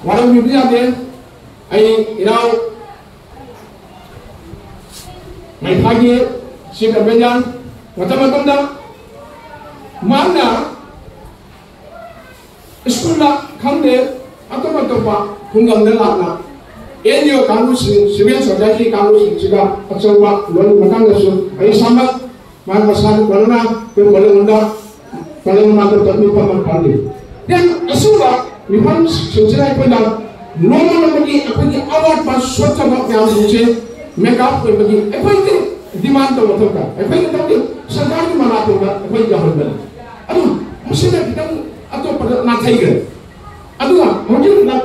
Warm बिबी जाते आई इनाव मैं भागी सिंह बेजान मतलब माना स्कूल ला खंडे अतोबा खुंगम लाना एनजीओ कानून सिविल सोसाइटी कानून सिगा अचौबा लोन मतंगसु आई सामक मान मसान कोरोना पे कोलोंडा कोलोंडा तो तत्मी पर पाली देन असुबा मिफान सिंचना इपना नॉर्मल बगी अपनी अवार्ड पर स्वच्छ बक्याम मुझे मेकअप पे बगी अपनी डिमांड तो मतलब का अपनी तो सरकार की मना तो का अपनी गवर्नमेंट अदु मुझे कितन अतो पर ना थाई गए अदु मुझे ना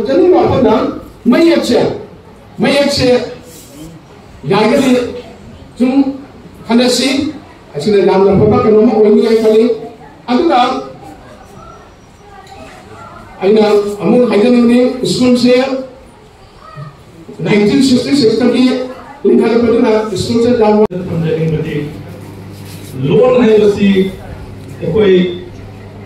जनी वापस Mayek se yageli tum kanasi asile lam lam papa kan mo wani ay kali aduga aina amul haidan ni school se 1966 tadi linkala paduna school se lam samjhaning bati loan hai basi ekoi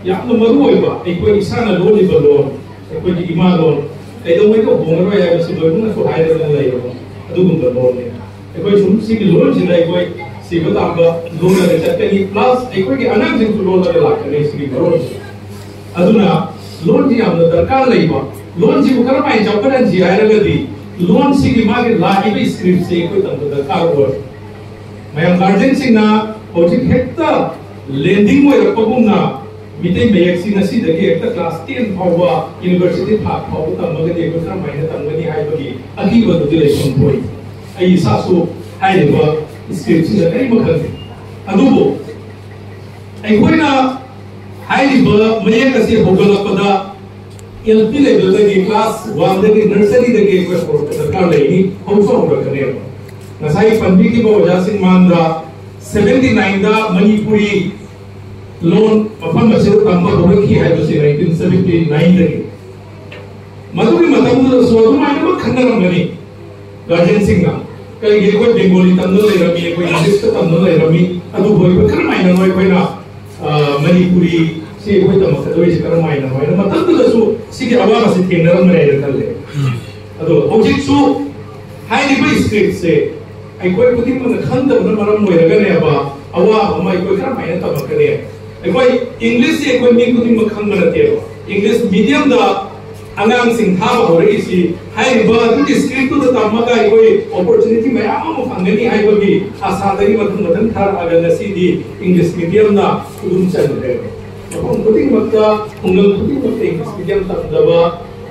yakno maru oiba ekoi isana loan iba loan ekoi ki ima loan Kaya may ko bunga ro ya si loan na so high level na iro adu gum loan ne ekoi sum si loan sila ekoi si ba ta loan na chatte ni plus ekoi ki anak jin loan na la kare si loan aduna loan ji amna darkar lai ba loan ji ko kar mai japadan ji ai ra di loan si ki ma ki la ibe script se ekoi tam darkar ho mayam guardian sing na hojik hekta lending mo rakpagum na मिटे मेयक सिंह असि दगे एकता class 10 फावा university था फावा तमगे दे को sir माइने तमगनी हाइबगी अगी बदुदि lesson पोई आई सासु हाइबा script Singh कई मखन अदुबो आई कोइना हाइबा मेयक असि होगलपदा LP level दगे class 1 दगे nursery दगे को सरकार लेनी होसो होगकने नसाई पंबी की वजह से मानदा 79 दा मणिपुरी लोन मफम से तंबा होरकी है बसे 1979 लगे मधुरी मतम सोदु माइना खंडरम गनी गार्जियन सिंह ना कई गे कोई बंगाली तंदो ले रमी कोई इंग्लिश तंदो ले रमी अदु होई खर माइना नोय कोइना मणिपुरी से कोई तम खदोय से कर माइना होय मतम दसु सिगे अवामा से केनरम रे रखले अदु ऑब्जेक्ट सु हाई रिबल स्क्रिप्ट से आई कोई पुति मन खंद बन मरम होय रगने अबा अवा अमाय कोई खर माइना तम करे कोई इंग्लिश से कोई मी कुछ मखन बनते हो इंग्लिश मीडियम दा अंगांग सिंह था हो रही सी हाई बर्ड स्क्रिप्ट तो तब मगा कोई अपॉर्चुनिटी में आम फंगनी हाई बगी आशा दरी मथन खर अगर सी दी इंग्लिश मीडियम ना उन चल रहे तो कुछ मक्का उंगल कुछ मक्का इंग्लिश मीडियम तक दबा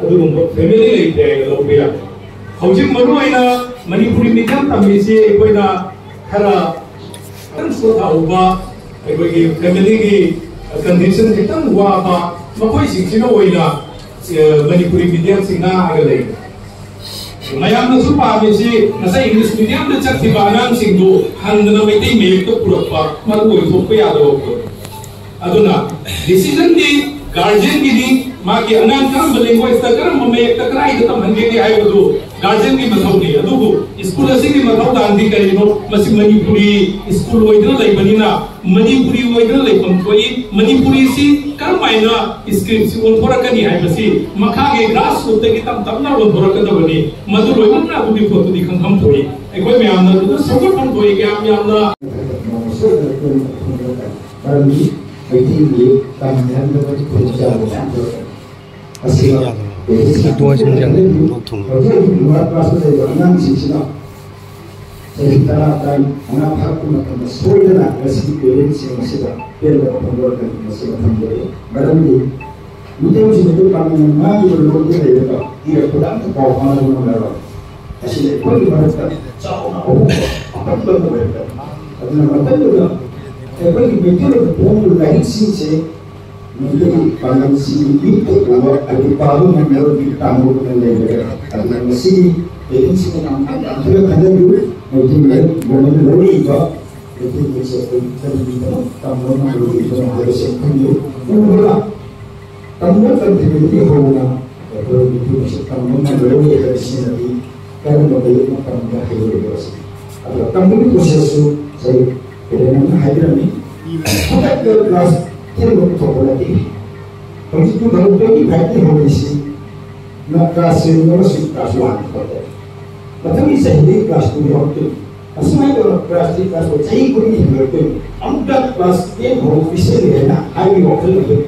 अदुम फैमिली लेते लोबिया हौजिक मरु आइना मणिपुरी मीडियम तमिल से कोई ना खरा तन सो था अखोई फैमिली की कंडीशन खितंग वाबा मखोई सिंगसिना ओइना मणिपुरी मीडियम सिंगना आगले मयाम न सुपा बेसी नसा इंग्लिश मीडियम द चक्ति बानाम सिंगदो हंदना मेते मेक तो पुरपा मर कोई थोप यादो अदुना डिसीजन दी गार्जियन की दी मा की अनाम करम लैंग्वेज तकरम मेक तकराई तम हंगे की आयो दो गार्जियन की मथौ नहीं अदुगु स्कूल असी की मथौ दांदी करिनो मसी मणिपुरी स्कूल ओइदना लैबनिना मणिपुरी ओइदना लैपम थोई मणिपुरी सी करमाइना स्क्रिप्ट सी ओनथोरकनी हाइबसी मखागे ग्रास रूट की तम तमना ओनथोरकदबनी मदु लोइमना दुबी फोटो दी खंखम थोई एकोय म्यामना दु सपोर्ट फम थोई क्या म्यामना परमी बैठी तामन द खुजा बोला असिया इसकी तो समझने लोग तुम क्लास में अनाम सिंचना सेहितरा ताई अना भागु मतलब सोइदना रसी पेरेंट्स से मसेदा पेरला पंगोर का मसेदा पंगोरे बरमनी मुझे मुझे तो काम में ना ये लोग ये रहेगा ये खुदा तो पाव खाना होना लगा ऐसे कोई बात का चाहो ना हो अब तो बेटा अदना मतलब कोई बेटे लोग बोल रहे से मुझे पालन सी तो वो अभी पालू में मेरे भी कामों को ले लेगा अगर मसी पेरेंट्स को नाम अंदर खंडे भी मुझे मेरे बोलने में लोड़ी का लेकिन मुझे कोई तभी तो कामों में लोड़ी तो मेरे से खंडे वो बोला कामों का भी होना तो मुझे कामों में लोड़ी है ऐसे नहीं कारण बदले में काम का है ये बस अगर कामों की कोशिश हो सही पेरेंट्स हाइड्रा में तो क्लास ये लोग तो बोला कि हम तो लोग की बैठे हो गई सी na class 0 si class 1 ko te matang isa hindi class 2 yo te asmai do class 3 class 4 sai ko ni yo te amda class 10 ho official hai na ai ho khal ni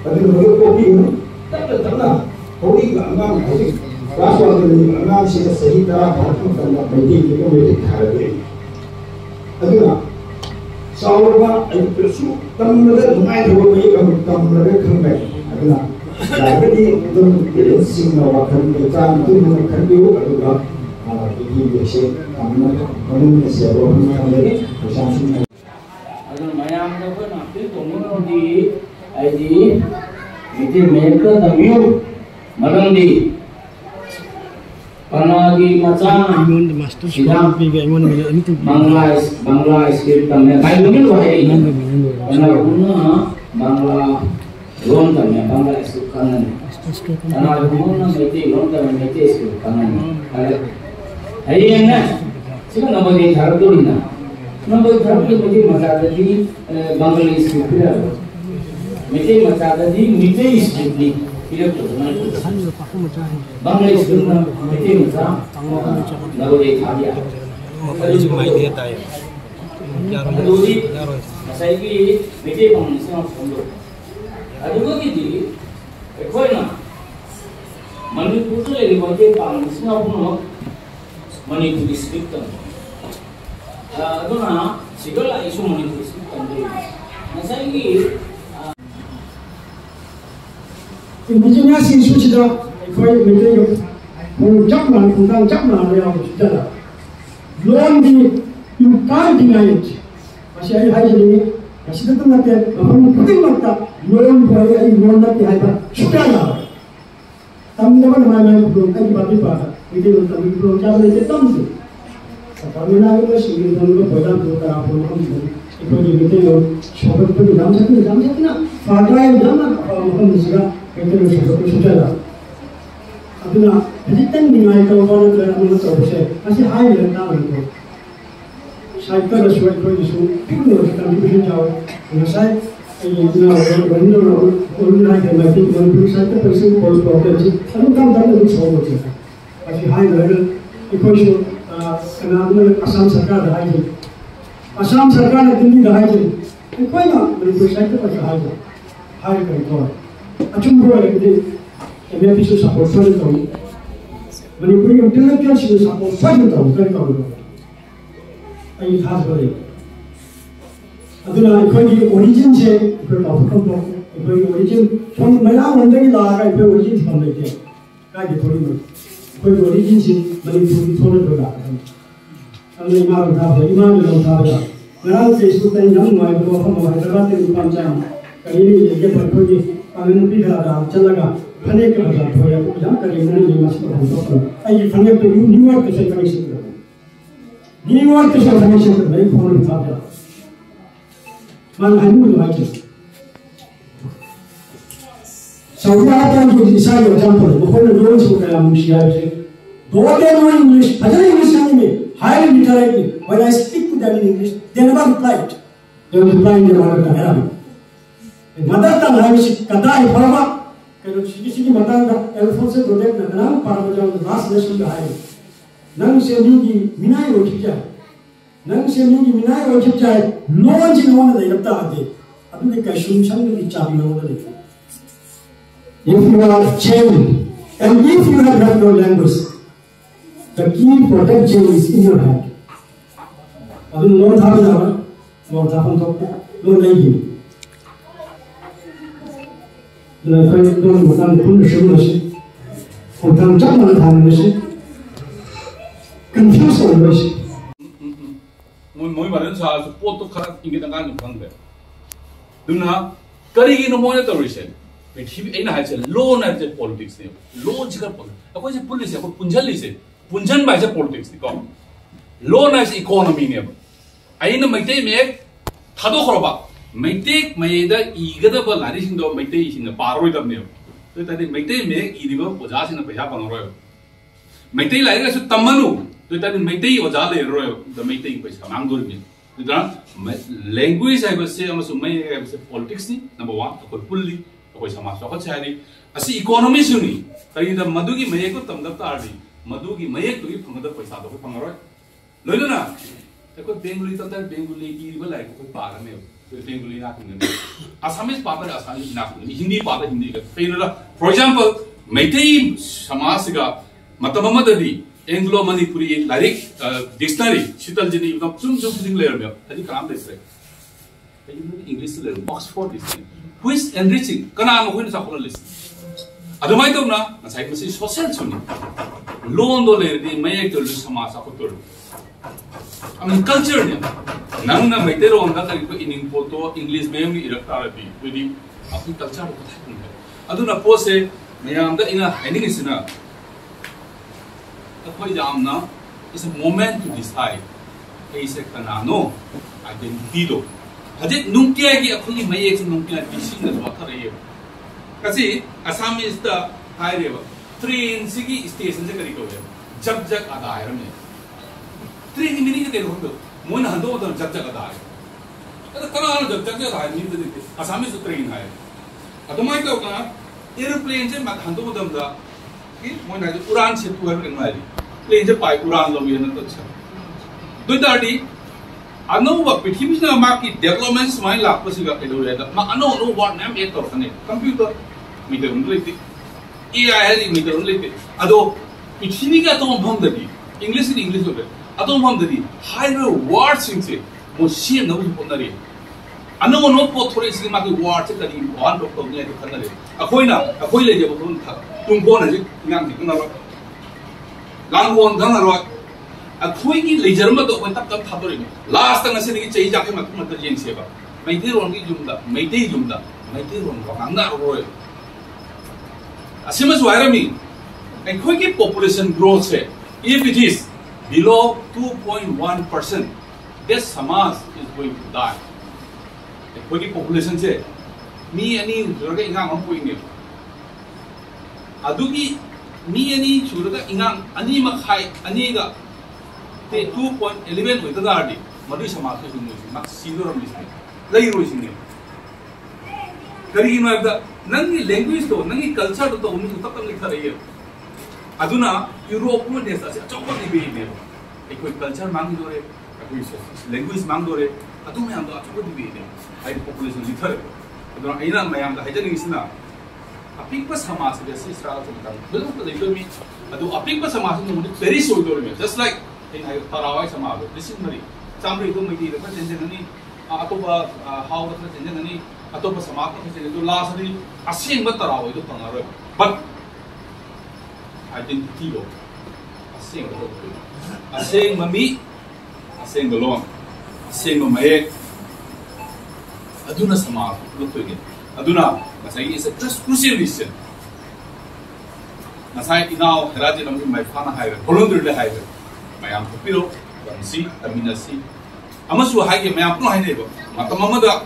adu no ko bi no tak na hoi ga ang hoi class 1 ni ang si ka sahi ta phathu karna baiti ki ko me khar de adu na saurba ai persu tamna mai do mai ka tamna khang bai adu na Jadi itu jadi singa wakil kita itu mengenai itu adalah ini biasa kami mengenai siapa yang mengenai bersama. Agar mayam itu nanti tunggu di ID itu mereka tahu malam di panagi macam sidang Bangla script kami kayu mungkin wahai karena guna Bangla loan kami Bangla script kanan karena guna mesti loan kami mesti script kanan hari ini sih nama dia harap dulu na nama harap dulu mesti macam tadi Bangla script ya mesti macam tadi mesti script ni tidak tu Bangla script na mesti macam nama dia tadi Adudi, saya ini mesti pengusaha sendiri. Aduga gitu, kau na, Manipur tu lagi mesti pengusaha pun, Manipur district tu. Aduna, segala isu Manipur district tu. Saya ini, Indonesia sih sudah, kau mesti yo, mau cakap tentang cakap yang sudah. Loan di you can't deny it. Masih ada hal ini, masih tetap nanti, apa penting mata loan bayar loan nanti ada sudah lah. Kami dapat mana belum kan bagi apa? Itu kami belum capai itu tamu. Kami nak masih ini dulu bayar dulu apa pun itu jadi itu shopping pun jam satu na. Fatwa yang jam apa mungkin juga itu sudah lah. Aduna, jadi kan dengan itu orang kerana menurut saya masih high level itu. Saya kira suatu isu itu kita bisa jawab. Saya ini orang yang masih menurut saya persen potensi. Kalau kan dalam itu semua itu masih high level. Isu kenapa Assam Sarkar dah itu. Assam Sarkar Delhi dah itu. Itu mana menurut saya itu masih high level. Acumur lagi. Kami bisa support tahu. Manipur yang intellectual sih support tahu kan tahu. Ini khas boleh. Aduna ikut origin je, ikut apa pun. Ikut origin, orang mana orang lagi lah, ikut origin sama lagi. Kayak gitu ni. Ikut origin sih Manipur itu orang berada. Kalau imam berada. Mereka Facebook ni yang mana itu orang Hyderabad itu panjang. Kali ini dia pergi kami nanti berada celaga. Panik kerana saya yang kali ini masih berada. Ayi panik tu New York ke sana sih. New York ke sana sih terbaik phone berada. Mana hantu lagi. Saudi Arabia itu Israel contoh. Bukan dua suku dalam Malaysia itu. Dua orang English, ada English ni. Highly literate. When I speak to them in English, they never replied. They reply in their mother tongue Arabic. Mother tongue Arabic kata ibarat. Kalau sini mata anda Alfonso Rodek nak para macam ras nation dah ada. Nang seni minai wajib jai. Nang seni minai wajib jai. Loan je loan dah dapat ada. Abu ni kasih macam ni cari loan dah. If you are chained and if you have no language, the key for that chain is in your hand. Abu loan thapa dah, loan thapa tu loan lagi. Jadi saya itu bukan pun semua sih, bukan cuma tentang sih, confuse orang sih. Moi badan soal support tu kerap ingin dengan orang ber. Dunia, kali ini nomornya terus. Tapi ini hanya law nanti politics ni, law juga politik. Aku je polis, aku punjal ni sih, punjan baca politics ni kau. Law nanti economy ni apa? Ini macam ni, thado korba. Maitek maida igada ba lari sing do maitek sing paroi dam ne to tadi maitek me idiba oja sing paisa panoro maitek lai ga su tamanu to tadi maitek oja le ro the maitek paisa mangdur me to da language ai ba se ama su mai ga se politics ni number 1 ko pulli ko sama so ko chari asi economy su ni कहीं मधुगी मयेक को तमदब तारदी मधुगी मयेक तुगी फंगद पैसा तो फंगरोय लोइना एको बेंगुली तंतर बेंगुली की बलाय को पार में बेंगुली ना कुन असमीज पापर असमीज ना कुन हिंदी पापर हिंदी का फेनला फॉर एग्जांपल मैथई समाज का मतममददी एंग्लो मणिपुरी लाइक डिक्शनरी शीतल जी ने चुम चुम फिलिंग लेयर में हदी काम देसे English layer Oxford dictionary who is enriching kana mo kuin sa ko list adumai to na nasai masi social chuni loan do le di mai to lu sama sa ko to I mean culture ne nang na mai te ro onda kari ko in photo english me mi irak ta bi with the apni culture ko thai aduna pose mayam da ina ending is na akhoi jam na is a moment to decide ai se kana no identity do हजित नुंकिया की अखुली मई एक नुंकिया बिसिंग न वाथर है kasi Assamese da हाय रे train सिगी station से करी को है जग जग आदा है हमने ट्रेन की मीनिंग के देखो तो मोन हंदो तो जग जग आदा है तो कना जग जग आदा है मीनिंग देखते Assamese ट्रेन है अदमाई तो का एरोप्लेन से मत हंदो तो दा कि मोन है उड़ान से तू है मारी प्लेन से पाई उड़ान लो ये न तो अच्छा दो दाड़ी अनोवा पृथ्वी माकी डेवलपमेंट्स माइन लापसिगा एडोरेदा मा अनो वर्ड नेम ए तो कने कंप्यूटर मीटर उनलेते एआई है मीटर उनलेते अदो पृथ्वी का तो भंगददी इंग्लिश होबे अदो भंगददी हाइवे वर्ड सिंसे मो सिम न उनरी अनो नो पोथोरे सिग माकी वर्ड से कदी वन डॉक तो ने खनरे अखोइना अखोइ ले जेबो तुम था तुम कोन है नाम दिखना लांगोन गंगरो अखोई की लेजरम तो अपन तब तब थादोरे लास्ट तक नसे चई जाके मत मत जेन सेबा मैथे रोन की जुमदा मैथे रोन वांगा रोय असिमस वायरमी अखोई की पॉपुलेशन ग्रोथ है if it is below 2.1% this समाज is going to die अखोई की पॉपुलेशन से मी अनि जुरगा इंगा हम पोइंगे अदुगी मी अनि जुरगा इंगा अनि मखाई अनि गा 2.11 with the Dardi, Madu Samaka, Max Silver listening. Lay Rosing. Karima the Nangi language to Nangi culture to the woman to talk on the career. Aduna, Europe would as a chocolate behavior. A quick culture mangore, language mangore, Aduna and the chocolate behavior. I population literary. Aduna, I am the hygienic is now. A pink was Hamas, the sister of the country. They told me, a pink was Hamas, very so just like Tarawai Samado, this is Marie. Somebody told me the president, Atoba, how the president, Atoba Samaka, to lastly, a sing but Tarawai to Pangaro. But identity, a sing Mami, a sing alone, a sing Maye, Aduna Samaka, look again. Aduna, Masai is a just crucial reason. Masai now, Rajin, my father highway, voluntary highway. Mayam Pupilo, C, Aminasi. Amasu Hagi Mayam Neighbor, Matamamada,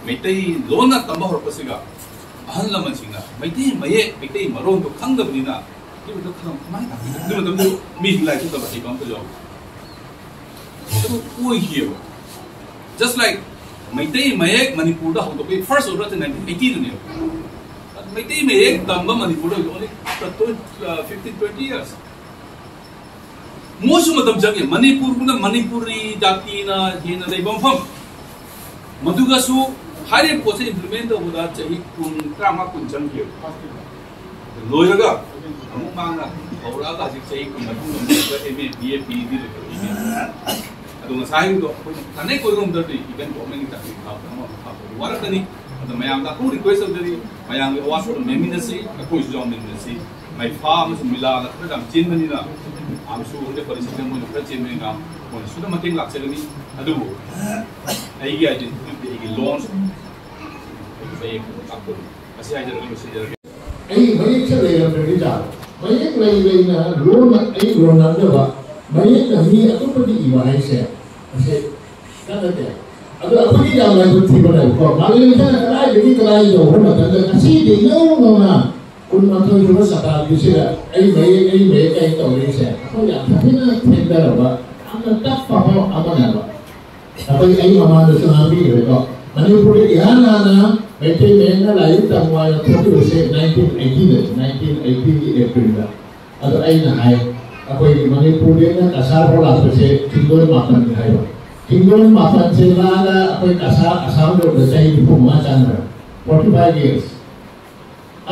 Mete, Lona Tamba Pasiga, Ahla Machina, Mete, Maye, Mete, Maron to Kanga Vina, you would look do me like it of a job. Who here? Just like Mete, Mayek, Manipura, who the first order in 1918. Mete, Mayek, Tamba, Manipura only after 15-20 years. Most of them jagge Manipuri jati na hina dai bomfam Maduga su hare pose implement of that chahi kun krama kun jangge loiraga amuk manga aura ga ji chahi kun madu ga eme ba pd adu ngasai do tane koi rom da event ko meni ta ha warakani adu mayam da ku request of the mayam ge was meminasi ko jo meminasi my farm mila la kadam chin mani na I'm sure the police will not change me now. When should have nothing like selling I do. I get it launch. I say I don't know. Any Mayak Lay of the Rita. Mayak Lay Rome, a Ronaldo, Mayak and me, a company, I said. I said, other putting down like the people have got. Malaysia, I didn't lie your woman. I see the no. Kun makan cuma sekali saja. Ini mereka itu orang saya. Aku ya, tapi nak tender apa? Anda tak faham apa nama. Tapi ini mama ada tsunami itu. Manipur ini ana मैत्री में ना live तंगवाई ना थोड़ी वैसे 1980 अप्रैल का अगर आई ना है अकोई मणिपुर ना कसार बोला तो से चिंगोर मापन है वो चिंगोर मापन से ना अकोई कसार असम लोग बचाई भी पुमा चांद्रा 45 years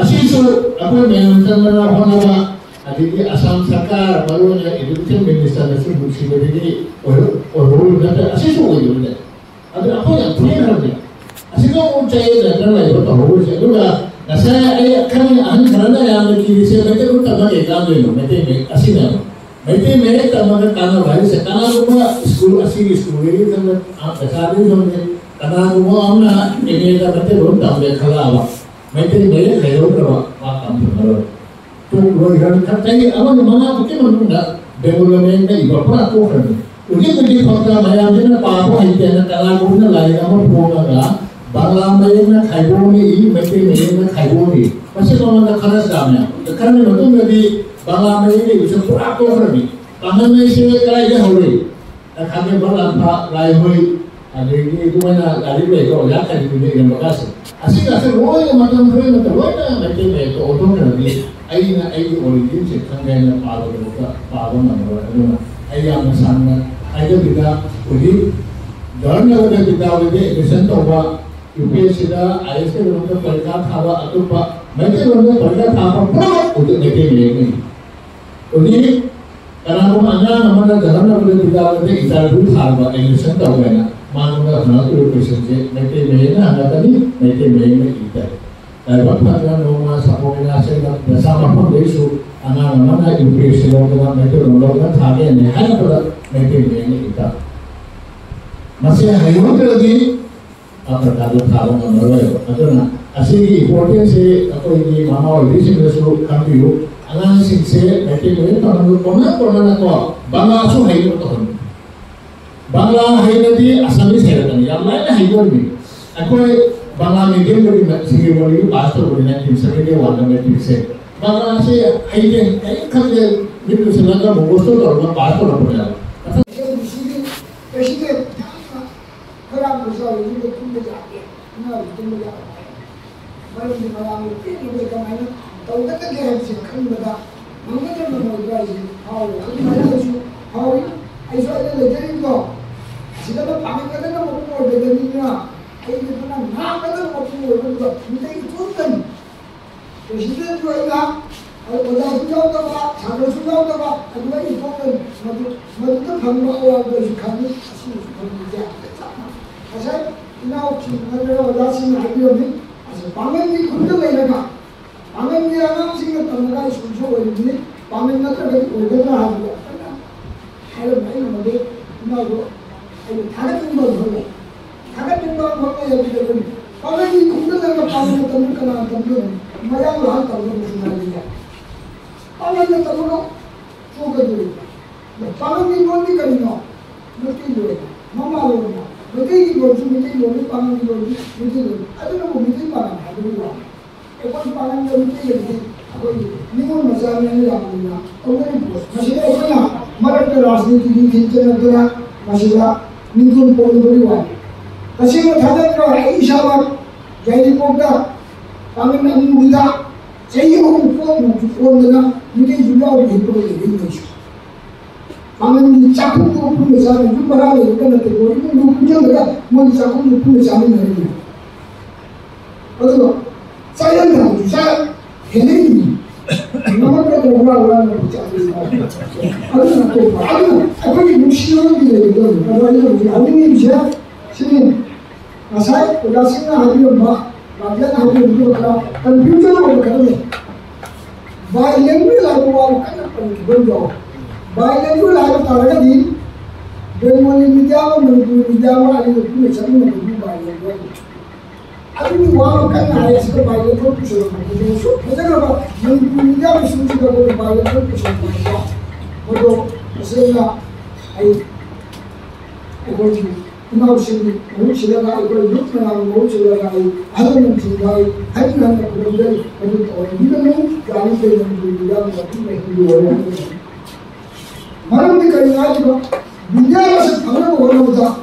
असीसो अकोई मेहनत ना होना बा अभी असम सरकार बालों ने एजुकेशन मिनिस्टर ने सिर्फ बुक्सी में भी और रोल करते असीसो को जो है अभी अकोई अपने घर में असीसो को चाहिए लेटर लाइव तो हो जाए दूसरा नशा कहीं अहम करना है यार कि इसे मैंने कुछ तब एक काम ले लो मैंने में तब मगर काना भाई से काना रुपा स्कूल असी स्कूल ये जब आप बता रहे हो मुझे काना रुपा हमना इन्हें का बच्चे रोड तब देखा हुआ मैंने में खेलों पर वाक काम करो तो वो इधर करते हैं अब मना कितने मनूंगा डेवलपमेंट में इबापरा को करने उन्हीं मुझे फक्का मैं आज ना पापा हिंदे ना काना रुपा लाएगा मैं प्रोग्राम बांग्ला में ना खाइबो में ई मैत्री में ना खाइबो में पछे तो ना खरस दाम है तो करने में तो मैं भी बांग्ला में ये उसे पूरा तो कर दी कांगन में से काय ये हो गई खाने बांग्ला था लाइ हुई अरे ये तो मैं ना गाड़ी में तो या कर दी ये बकास ऐसी ऐसे वो ये मतलब है ना तो वो ना मैत्री में तो ऑटो कर दी आई ना आई ओरिजिन से खाने ना पालो ना ना आई हम सामने आई जो बिना उदी धर्म के बिना उदी एडमिशन तो हुआ UPSC दा IS के लोगों का परीक्षा था वो अतुपा मैं के लोगों का परीक्षा था वो पूरा उधर देखे मिलेंगे उन्हीं कारण वो अन्ना हमारा धर्म ना बोले बिता बोले इंटरव्यू था वो एडमिशन तो हुआ ना मालूम है ना तो UPSC से मैं के में ना हमारा नहीं मैं के में इधर और बात ना लोगों सपोर्ट ना से ना दशा मापन देशो अन्ना हमारा UPSC लोगों का मैं के लोगों का था के नहीं है तो मैं के में इधर मसे हाइवों के लगी apa kalau kalau menurut itu na asli important se apa ini mama और भी से जो काम भी हो अगर सिंसे बैठे हुए तो हम लोग कोना ना को बांग्ला सो है तो हम बांग्ला है नदी असमी से रहता है यार मैं है बोल भी अकोई बांग्ला मीडियम को भी सिंगे बोली पास तो बोली ना तीन सौ के वाला में तीन से बांग्ला से है ये कई खबरे मिल से लगा बहुत तो और पास तो पड़ जाए 그럼 그래서 이제 tun대자게 나 tun대자 말은 말하면 이게 가만히 똑같게 해야지 큰 거다 망가지면 뭐가 이제 아우 그게 말이지 아우 아이서 이제 내리는 거 지금은 방에 가다가 못 먹을 되겠느냐 이게 그냥 나가다가 못 먹을 거 굉장히 좋던 그 시대의 거가 어디다 숨겨오다가 작은 숨겨오다가 누가 이거는 뭐도 방법과 그 감이 다시 보이지 사실 이나오 친구들하고 나신 아이들이 아주 방언이 군대에다가 방언이라는 생각도 나가 순서가 있는데 방언 같은 거 오더라 하고 하여 많이 뭐데 이나고 다른 거 하고 다른 거 하고 여기들 방언이 군대에다가 방언 같은 거 나한테 모양으로 한다고 무슨 말이야 방언 같은 거 쪼개들 방언이 뭔지 그리노 느끼는 mamalo Mungkin ibu mungkin ibu pangan ibu mungkin ada nama mungkin pangan ada dua. Ekor pangan yang mungkin jadi apa ini? Nimun masalah ni lah punya. Orang ibu masih ada apa ya? Mereka rasni di kincir ada masih nimun pun beriwan. Kasih mereka ada kalau Aisyah jadi pokda pangan yang muda. Saya pun dengan mungkin juga orang itu ini. 방금 작품 부분에 자는 육바라고 끝났대. 우리는 누군가가 뭐 작품 부분에 자는 거예요. 어디가 사연이라고 주사 해내니 너무나도 오라오라는 거지 않습니까? 아주 거기 무시하는 게 이거는 우리 아버님이시야 신인 아사이 우리가 생각하기로 막 막연하게 우리가 ਕੰ퓨터로 가는 바이랭구라고 하고 끝났다는 기본적으로 bilingual harus taruhnya di Bengali Jawa, Manipuri Jawa, ada itu macam mana itu bilingual. Tapi di luar kan ada sesuatu bilingual tu sudah macam tu. Macam apa? Manipuri Jawa sudah juga boleh bilingual tu sudah. Betul. Maksudnya, ekor mau sini, mau sini lah, ekor duduk mana, mau sini lah, ada yang sini lah, ada yang nak kerja, ada orang ini kan kami kerja Manipuri Jawa, tapi Manipuri orang. 말은 그러니까 가지고 민야에서 방을 보는 거다.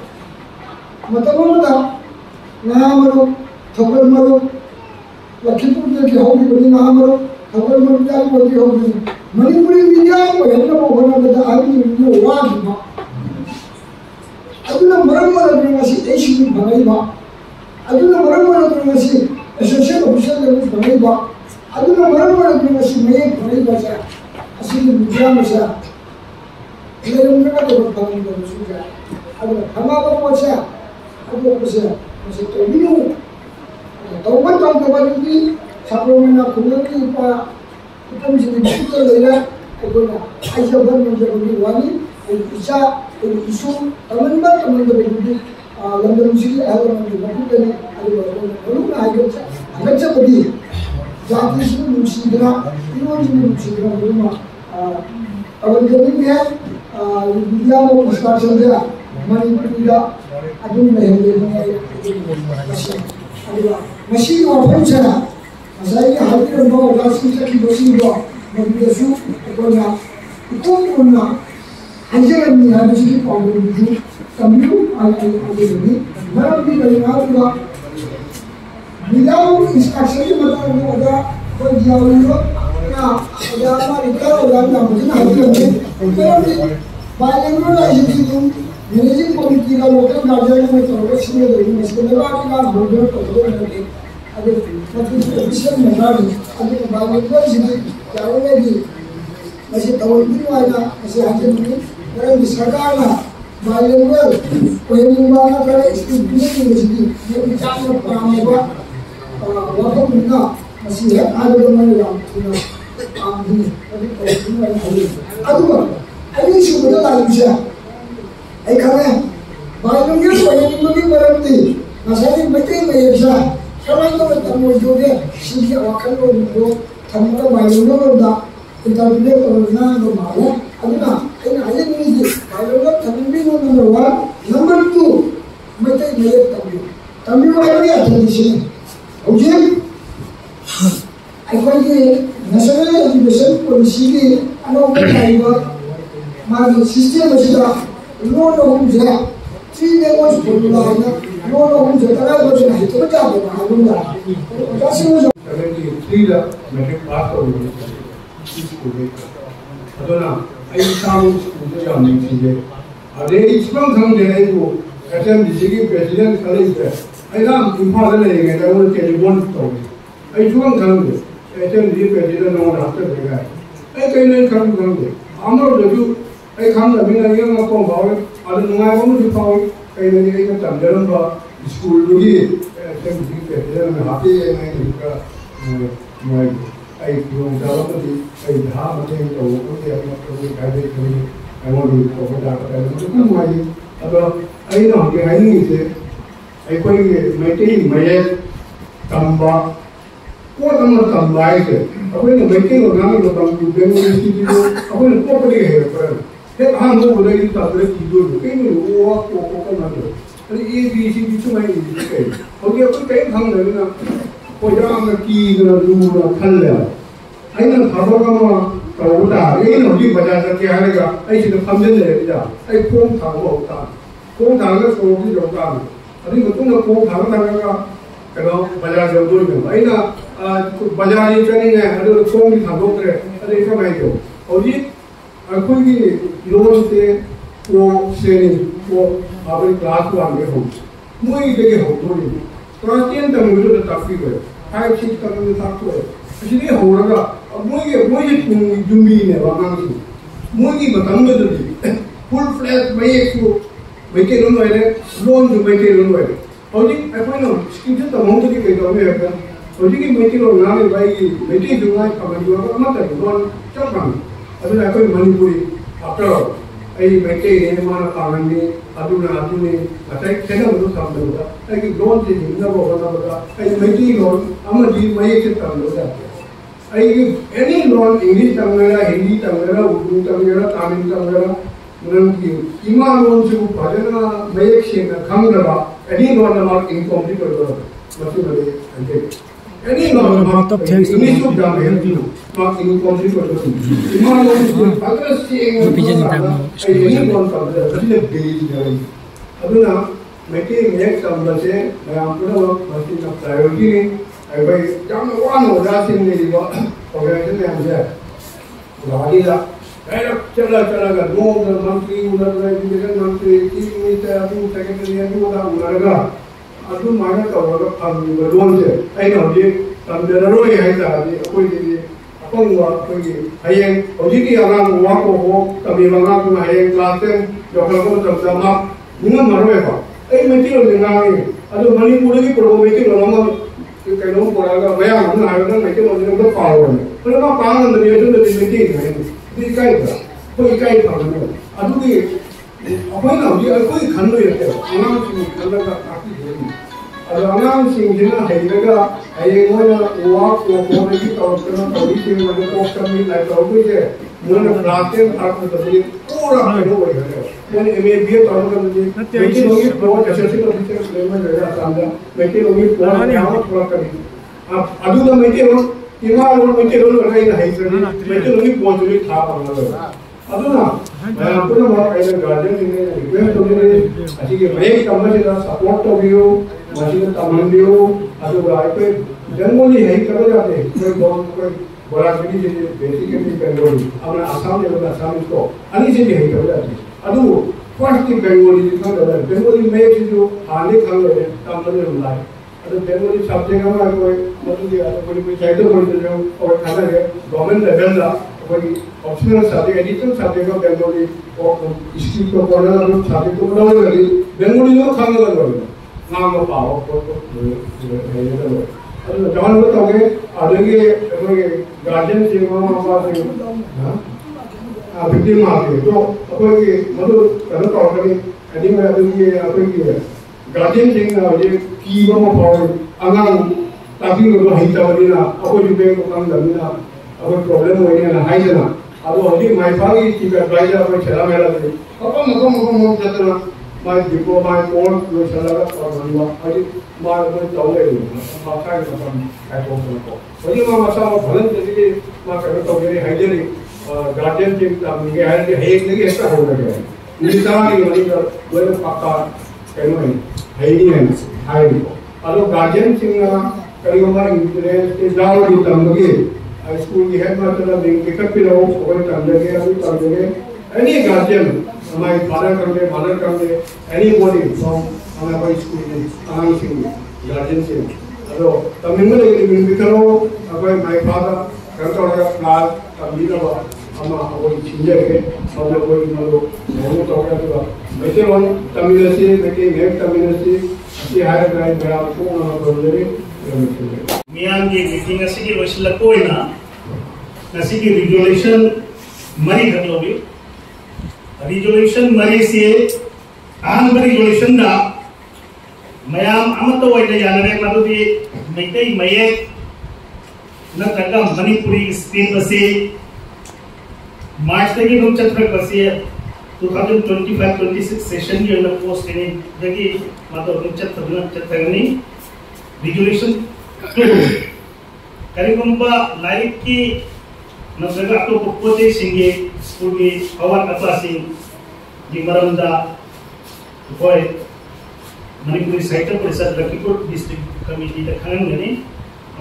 어떤 거다. 나무로 थोकल मरो लखीमपुर के होगी बनी ना मरो थोकल मरो जाल बोली होगी मणिपुरी मीडिया को हेल्ला होना बता आदमी को वाद मा अदुना मरम मरम ngasi ऐसी बनाई बा अदुना मरम मरम ngasi एसोसिएट ऑफिसर लेवल बनाई बा अदुना मरम मरम ngasi मैं बनाई बा जा असली मीडिया में जा ये उनका तो बनाई बा सुजा अदुना हमारा पहुंचा अदुना पहुंचा मसे तो बिनु तो मन तो बनी सापरो में ना खुले की पा एकदम से डिजिटल लेला अदुना आइजा बन में जरूरी वाली इसा isu teman berbudi London City atau London dari lalu agak seperti jadi itu musibah itu musibah rumah kalau jadi dia mau besar saja mari tidak aduh masih apa saja saya hadir bawa kasih sakit bersih bawa begitu pokoknya itu punya Anjir ni ada sikit problem itu, kami ada ini, malam ni kali juga. Bila instruksi itu betul ada berjauh itu, ya ada apa kita orang yang mungkin ada ni, kalau ni banyak orang itu managing committee kalau kan garden में तो इसमें लगी इसके बाद का board तो लगे अगर मतलब ऑफिशियल मेथड अगर banyak orang sini kalau lagi masih tahu ini ada masih ada ni Orang सरकार ना बाइलिंगुअल कोई करे स्टूडेंट यूनिवर्सिटी ये विचार में प्रारंभ वाक़ मिलना मसीह आगे बढ़ने वाला आदमी अभी शुरू लाइफ से एक हमें बाइलिंगुअल कोई बरती मसाले बैठे में एक सा समय तो तमो जो है सीधे वाकई वो तमो बाइलिंगुअल दा इंटरव्यू करना तो मालूम अभी ना ada ni kalau kami bingung nomor 1 nomor 2 mereka dia kami orang dia ada di sini okey aku ni national education policy ni ano berkaitan mari sistem macam loan home je 3 levels formula na loan home je tak ada macam itu macam apa aku dah kasih macam 73 dah metric pass हो गई अदोना I sound मुझे जानने चाहिए अरे इसमें हम दे रहे हो एसएमडीसी की प्रेसिडेंट कॉलेज पे आई ना इंफॉर्म लेंगे तो वो टेलीफोन तो आई जुआंग हम दे एसएमडीसी प्रेसिडेंट नौ रास्ते देगा आई कहीं नहीं हम दे आमरो जो आई हम अभी ना ये ना को भाव अरे नुमाई को मुझे पाओ कहीं नहीं कहीं का तंदरम बा स्कूल लोगी एसएमडीसी प्रेसिडेंट में हाथी नहीं का मैं आई लोग ज़्यादा तो आई धाम में तो वो क्या मतलब कायदे करेंगे आई वो लोग को बता कर रहे हैं तो आई अब आई ना कि आई नहीं से आई कोई मैटे मये तंबा को तंबा है से अब ये मैटे को नाम तो तंबा बेंगलुरु सिटी को अब ये प्रॉपर्टी है पर है हम वो बोले कि ताकि चीजों कहीं वो को ना दो अरे ये भी इसी बीच में ही है और ये कोई कहीं हम नहीं ना कोई की रूल खल ले आई ना खबर का तो उड़ा ये ना भी बजा सकते हैं आने का आई चीज़ फंडे ले जा आई कौन था वो होता कौन था ना तो भी जोड़ा अभी तो तुम कौन था का करो बजा जो दूर में आई ना बजा ये चलेंगे अरे कौन भी था लोग रे अरे क्या मैं जो और ये कोई भी लोन से वो वो अपने क्लास को आगे हो मुझे देखे हो तो नहीं क्लास 10 तक मुझे तो काफी है 5 6 तक मुझे तक है इसलिए हो रहा अब मुझे जुम्बी ने वहाँ से मुझे बताऊंगा तो नहीं फुल फ्लैश मैं एक मैं के लोन वाले लोन जो मैं के लोन वाले और जी अपन ना स्किल तो हम तो नहीं कहते हैं अपन और जी कि मैं के लोन ना में भाई की मैं के जो ना कमाई जो का मत है लोन चल रहा है अभी ना कोई मणिपुरी आफ्टर आई मैं के ये माना पागंडी अभी ने अटैक कैसे मतलब काम होगा आई लोन से जिंदा वो बता आई मैं के लोन अमर जी मैं एक काम होगा I any loan English Tamil Hindi Tamil Urdu Tamil Tamil Tamil उनकी इमा लोन से वो भजन मैं एक शेर खम लगा एनी लोन नमक इनकम्प्लीट कर दो मतलब बड़े अंधे एनी लोन नमक इंग्लिश को जान रहे हैं नमक इनकम्प्लीट कर दो इमा लोन से अगर से एनी लोन का मतलब बेच जाए अभी ना मैत्री मेक तमबसे मैम पुनः मस्ती न प्रायोरिटी आई भाई जाम वान हो जाती है ये बात ऑर्गेनाइजेशन में हमसे गाड़ी ला चला का दो मंत्री उधर एजुकेशन मंत्री की मिनिस्टर अभी सेक्रेटरी अभी उधर उधरगा अदू माना तो वो हम लोन से आई ना ये तमदरो ये है साहब कोई ये अपन वो कोई है अभी की अगर वो को कभी लगा तो है क्लास में जो लोगों को तमदमा नियम मरो है आई मैत्री लोग ना है अदू मणिपुर की प्रोग्राम मैत्री लोग कि कई लोग बोला भैया हम ना आयोजन मैत्री लोग को पावर है पर ना पावर में ये तो मैत्री है दी काय था कोई काय था ना अदू की अपन ना ये कोई खंड रहते हैं अनाम सिंह खंड का काफी है अनाम सिंह जी ना है लगा ये वो ना वो को की तौर पर थोड़ी सी मतलब पोस्ट करनी लाइक तो कोई है मुझे रास्ते में आप तो ये पूरा हेलो हो गया मैंने एमबीए तौर पर मुझे मैत्री लोग बहुत एसएससी ऑफिसर लेवल में रहा था मैत्री लोग बहुत यहाँ थोड़ा करें आप अदू का मैत्री लोग इमार और मैत्री लोग रहे ना है मैत्री लोग बहुत भी था पाना अदू ना मैं आपको ना बहुत ऐसे गार्डन में रिक्वेस्ट हो रही है अच्छी कि मैं एक कमरे का सपोर्ट तो भी हो मशीन तमाम भी हो अदू राय पे जनरली है करो जाते हैं कोई बहुत कोई बड़ा सिटी जैसे बेसिकली बेंगलोर अपना आसाम लेवल आसाम इसको अन्य से भी है करो जाते हैं अदू फर्स्ट की बेंगलोर जितना ज़्यादा बेंगलोर में एक जो आने खाने हैं तमाम लोग लाए अदू बेंगलोर सब जगह में कोई मतलब ये कोई साइड कोई जो और खाना है गवर्नमेंट लेवल का कोई ऑप्शनल साथी एडिशनल साथी का बेंगलोरी और इसकी को पढ़ना लोग साथी को पढ़ाने लगी बेंगलोरी लोग खाने लगे नाम को पाओ को है ये तो अरे जान होता है आगे कोई गार्जियन से मामा से हां विक्टिम आते तो कोई मतलब करो तो अगर यदि मैं अभी ये अभी ये गार्जियन से ना ये की वो पाओ अगर ताकि लोग हिंसा वाली ना अको जुबे को काम करना अगर प्रॉब्लम हो गया ना हाई देना अब अभी माय फागी की एडवाइजर कोई चला मेरा दे अपन मको जतना माय डिपो माय कोर्ट जो चला का और बनवा अभी मार में तौले माथा के अपन काय को वही मां मसा भलन जैसे मां करे तो मेरे हाइजेरी गार्जियन के मुझे है कि एक नहीं ऐसा हो गया है निशा की वाली का वो पक्का कहनो है ही नहीं हाई को अलो गार्जियन सिंह करीब हमारा इंटरेस्ट के जाओ दी तंगे स्कूल की हेड मास्टर बैंक टिकट पे रहो और काम लगे अभी काम लगे एनी गार्जियन हमारे फादर कर दे एनी बॉडी फ्रॉम हमारे कोई स्कूल में आना चाहिए गार्जियन से तो तमिल में लेकिन बिकरो अगर माय फादर करता होगा क्लास तमिल का हम वो चीजें है हम लोग कोई मतलब बहुत हो गया तो वैसे वन तमिल से लेकिन मैं तमिल से ये हायर ग्रेड में आपको ना बोल मियां की मीटिंग असगी लोशल कोइना नसीकी रिजोल्यूशन मरी खलोबी रिजोल्यूशन मरी से आन रिजोल्यूशन दा मयाम अमत वैदे यानरे मदुदी मैते मये नतगा मणिपुरी स्पेन बसे मार्च तक हम चत्र बसे 2025-26 सेशन की अंदर पोस्ट ने जगी मतलब हम चत्रनी रिजोल्यूशन करीबंबा लाइक की नजर आपको पोते सिंगे स्कूल की अवार्ड अपासिंग जी मरमदा कोई मणिपुरी साहित्य परिषद लखीमपुर डिस्ट्रिक्ट कमिटी दा खानगने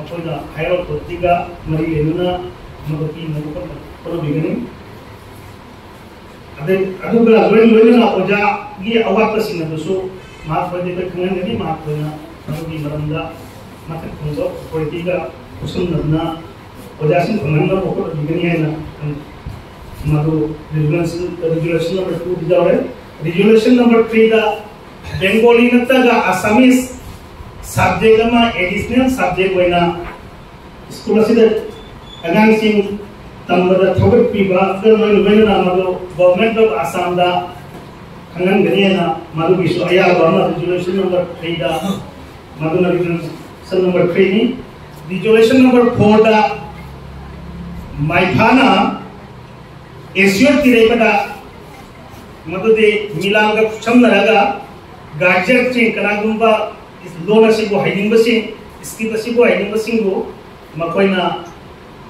अपोना हायर कोटिगा मरी लेनुना मगकी मगको परो बिगनी अदुगा लोइना ओजा की अवार्ड पसिंग दसो माफ बदे दा खानगने माफ होना मगकी मरमदा मत खुंदो कोटिगा उसुनना ओजासिन खंगना ओको बिगनी है ना मधु रिजोल्यूशन नंबर 2 दिजावे रिजोल्यूशन नंबर 3 दा बेंगोली नतगा असमीज सब्जेक्ट मा एडिशनल सब्जेक्ट वैना स्कूल से अगांग सिंह तंबदा थोगट पीबा गरमन वेना मधु गवर्नमेंट ऑफ असम दा खंगन गनिया मधु बिसो आया बना रिजोल्यूशन नंबर 3 दा मधु रिजोल्यूशन नंबर 3 नि रिजोल्यूशन नंबर 4 दा माइफाना एशियन तिरेपदा मदुदे मिलांगा छमनरागा गार्जियन से कनागुंबा इस लोना से को हाइडिंग बसे इसकी बसे को हाइडिंग बसिंग को मकोइना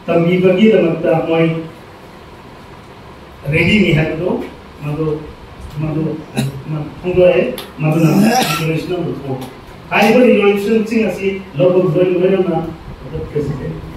तंबीबगी दमकता मोय रेडी नि है तो मदो madu mongdoe maduna international to hai bari resolution sing asi lobok doi na the president